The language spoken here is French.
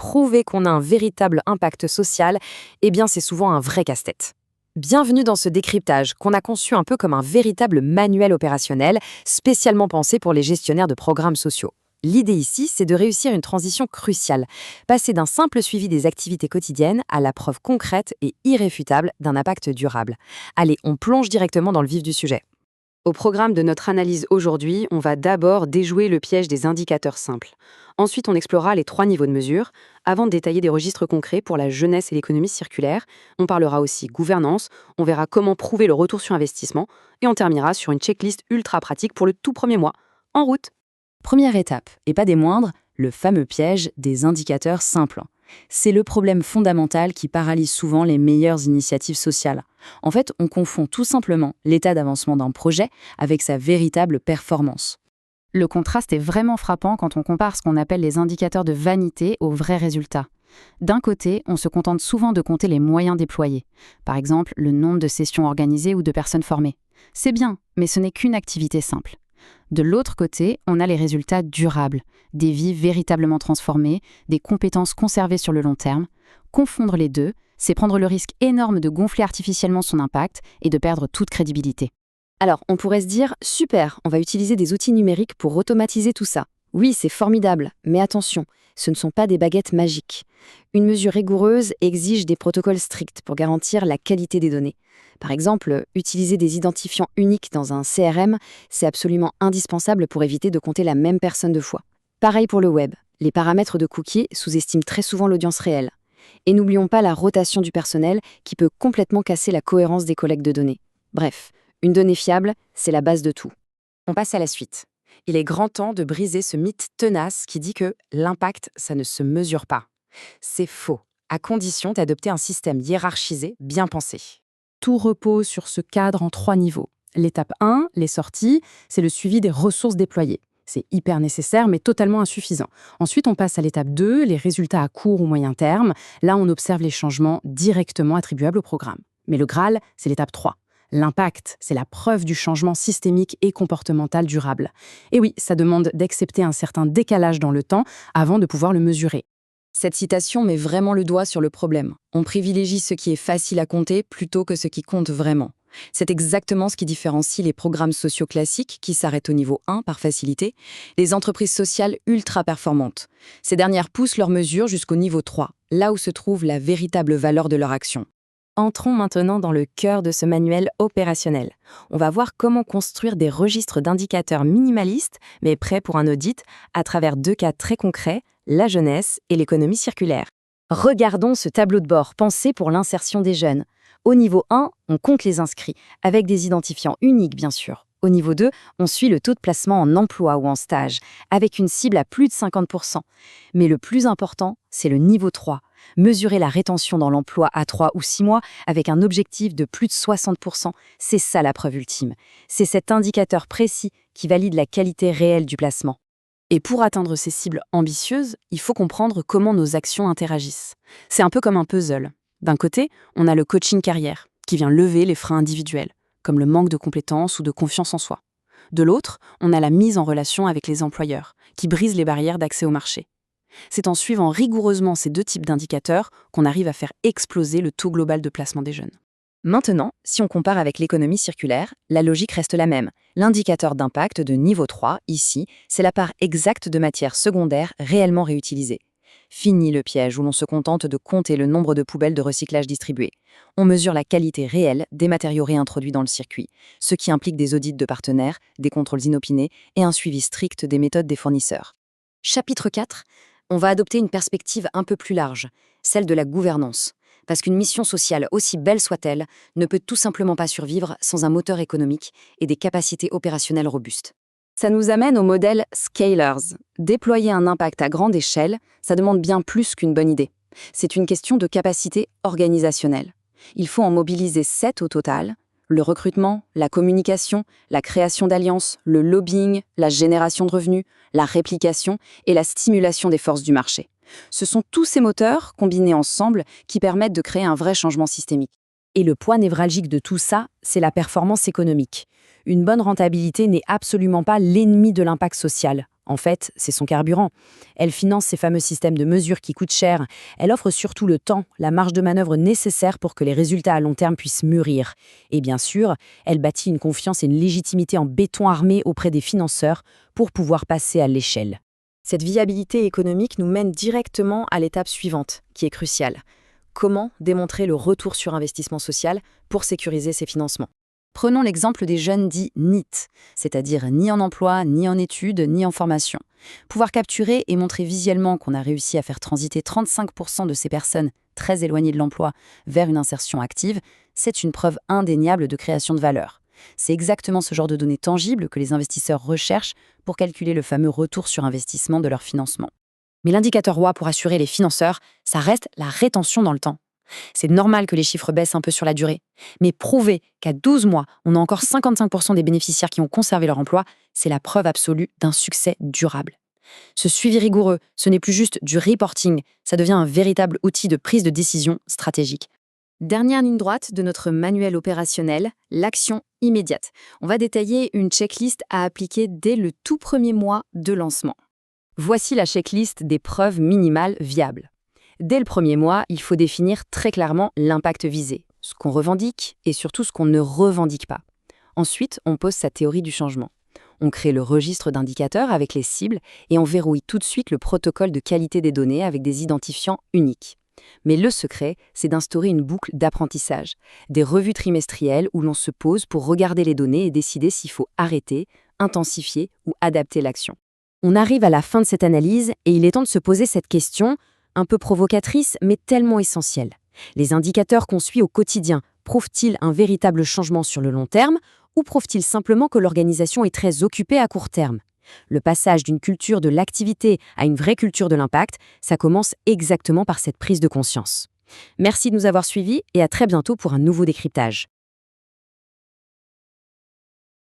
prouver qu'on a un véritable impact social, eh bien c'est souvent un vrai casse-tête. Bienvenue dans ce décryptage qu'on a conçu un peu comme un véritable manuel opérationnel, spécialement pensé pour les gestionnaires de programmes sociaux. L'idée ici, c'est de réussir une transition cruciale, passer d'un simple suivi des activités quotidiennes à la preuve concrète et irréfutable d'un impact durable. Allez, on plonge directement dans le vif du sujet. Au programme de notre analyse aujourd'hui, on va d'abord déjouer le piège des indicateurs simples. Ensuite, on explorera les 3 niveaux de mesure. Avant de détailler des registres concrets pour la jeunesse et l'économie circulaire, on parlera aussi gouvernance, on verra comment prouver le retour sur investissement et on terminera sur une checklist ultra pratique pour le tout premier mois. En route! Première étape, et pas des moindres, le fameux piège des indicateurs simples. C'est le problème fondamental qui paralyse souvent les meilleures initiatives sociales. En fait, on confond tout simplement l'état d'avancement d'un projet avec sa véritable performance. Le contraste est vraiment frappant quand on compare ce qu'on appelle les indicateurs de vanité aux vrais résultats. D'un côté, on se contente souvent de compter les moyens déployés, par exemple le nombre de sessions organisées ou de personnes formées. C'est bien, mais ce n'est qu'une activité simple. De l'autre côté, on a les résultats durables, des vies véritablement transformées, des compétences conservées sur le long terme. Confondre les deux, c'est prendre le risque énorme de gonfler artificiellement son impact et de perdre toute crédibilité. Alors, on pourrait se dire, super, on va utiliser des outils numériques pour automatiser tout ça. Oui, c'est formidable, mais attention, ce ne sont pas des baguettes magiques. Une mesure rigoureuse exige des protocoles stricts pour garantir la qualité des données. Par exemple, utiliser des identifiants uniques dans un CRM, c'est absolument indispensable pour éviter de compter la même personne 2 fois. Pareil pour le web, les paramètres de cookies sous-estiment très souvent l'audience réelle. Et n'oublions pas la rotation du personnel qui peut complètement casser la cohérence des collectes de données. Bref, une donnée fiable, c'est la base de tout. On passe à la suite. Il est grand temps de briser ce mythe tenace qui dit que l'impact, ça ne se mesure pas. C'est faux, à condition d'adopter un système hiérarchisé bien pensé. Tout repose sur ce cadre en 3 niveaux. L'étape 1, les sorties, c'est le suivi des ressources déployées. C'est hyper nécessaire, mais totalement insuffisant. Ensuite, on passe à l'étape 2, les résultats à court ou moyen terme. Là, on observe les changements directement attribuables au programme. Mais le Graal, c'est l'étape 3. L'impact, c'est la preuve du changement systémique et comportemental durable. Et oui, ça demande d'accepter un certain décalage dans le temps avant de pouvoir le mesurer. Cette citation met vraiment le doigt sur le problème. On privilégie ce qui est facile à compter plutôt que ce qui compte vraiment. C'est exactement ce qui différencie les programmes sociaux classiques qui s'arrêtent au niveau 1 par facilité, des entreprises sociales ultra performantes. Ces dernières poussent leurs mesures jusqu'au niveau 3, là où se trouve la véritable valeur de leur action. Entrons maintenant dans le cœur de ce manuel opérationnel. On va voir comment construire des registres d'indicateurs minimalistes, mais prêts pour un audit, à travers 2 cas très concrets, la jeunesse et l'économie circulaire. Regardons ce tableau de bord pensé pour l'insertion des jeunes. Au niveau 1, on compte les inscrits, avec des identifiants uniques bien sûr. Au niveau 2, on suit le taux de placement en emploi ou en stage, avec une cible à plus de 50%. Mais le plus important, c'est le niveau 3. Mesurer la rétention dans l'emploi à 3 ou 6 mois avec un objectif de plus de 60%, c'est ça la preuve ultime. C'est cet indicateur précis qui valide la qualité réelle du placement. Et pour atteindre ces cibles ambitieuses, il faut comprendre comment nos actions interagissent. C'est un peu comme un puzzle. D'un côté, on a le coaching carrière, qui vient lever les freins individuels, comme le manque de compétences ou de confiance en soi. De l'autre, on a la mise en relation avec les employeurs, qui brise les barrières d'accès au marché. C'est en suivant rigoureusement ces 2 types d'indicateurs qu'on arrive à faire exploser le taux global de placement des jeunes. Maintenant, si on compare avec l'économie circulaire, la logique reste la même. L'indicateur d'impact de niveau 3, ici, c'est la part exacte de matières secondaires réellement réutilisées. Fini le piège où l'on se contente de compter le nombre de poubelles de recyclage distribuées. On mesure la qualité réelle des matériaux réintroduits dans le circuit, ce qui implique des audits de partenaires, des contrôles inopinés et un suivi strict des méthodes des fournisseurs. Chapitre 4, on va adopter une perspective un peu plus large, celle de la gouvernance. Parce qu'une mission sociale, aussi belle soit-elle, ne peut tout simplement pas survivre sans un moteur économique et des capacités opérationnelles robustes. Ça nous amène au modèle Scalers. Déployer un impact à grande échelle, ça demande bien plus qu'une bonne idée. C'est une question de capacité organisationnelle. Il faut en mobiliser 7 au total: le recrutement, la communication, la création d'alliances, le lobbying, la génération de revenus, la réplication et la stimulation des forces du marché. Ce sont tous ces moteurs, combinés ensemble, qui permettent de créer un vrai changement systémique. Et le point névralgique de tout ça, c'est la performance économique. Une bonne rentabilité n'est absolument pas l'ennemi de l'impact social. En fait, c'est son carburant. Elle finance ces fameux systèmes de mesure qui coûtent cher. Elle offre surtout le temps, la marge de manœuvre nécessaire pour que les résultats à long terme puissent mûrir. Et bien sûr, elle bâtit une confiance et une légitimité en béton armé auprès des financeurs pour pouvoir passer à l'échelle. Cette viabilité économique nous mène directement à l'étape suivante, qui est cruciale. Comment démontrer le retour sur investissement social pour sécuriser ces financements? Prenons l'exemple des jeunes dits NEET, c'est-à-dire ni en emploi, ni en études, ni en formation. Pouvoir capturer et montrer visuellement qu'on a réussi à faire transiter 35% de ces personnes très éloignées de l'emploi vers une insertion active, c'est une preuve indéniable de création de valeur. C'est exactement ce genre de données tangibles que les investisseurs recherchent pour calculer le fameux retour sur investissement de leur financement. Mais l'indicateur roi pour assurer les financeurs, ça reste la rétention dans le temps. C'est normal que les chiffres baissent un peu sur la durée, mais prouver qu'à 12 mois, on a encore 55% des bénéficiaires qui ont conservé leur emploi, c'est la preuve absolue d'un succès durable. Ce suivi rigoureux, ce n'est plus juste du reporting, ça devient un véritable outil de prise de décision stratégique. Dernière ligne droite de notre manuel opérationnel, l'action immédiate. On va détailler une checklist à appliquer dès le tout premier mois de lancement. Voici la checklist des preuves minimales viables. Dès le premier mois, il faut définir très clairement l'impact visé, ce qu'on revendique et surtout ce qu'on ne revendique pas. Ensuite, on pose sa théorie du changement. On crée le registre d'indicateurs avec les cibles et on verrouille tout de suite le protocole de qualité des données avec des identifiants uniques. Mais le secret, c'est d'instaurer une boucle d'apprentissage, des revues trimestrielles où l'on se pose pour regarder les données et décider s'il faut arrêter, intensifier ou adapter l'action. On arrive à la fin de cette analyse et il est temps de se poser cette question, un peu provocatrice mais tellement essentielle. Les indicateurs qu'on suit au quotidien prouvent-ils un véritable changement sur le long terme ou prouvent-ils simplement que l'organisation est très occupée à court terme? Le passage d'une culture de l'activité à une vraie culture de l'impact, ça commence exactement par cette prise de conscience. Merci de nous avoir suivis et à très bientôt pour un nouveau décryptage.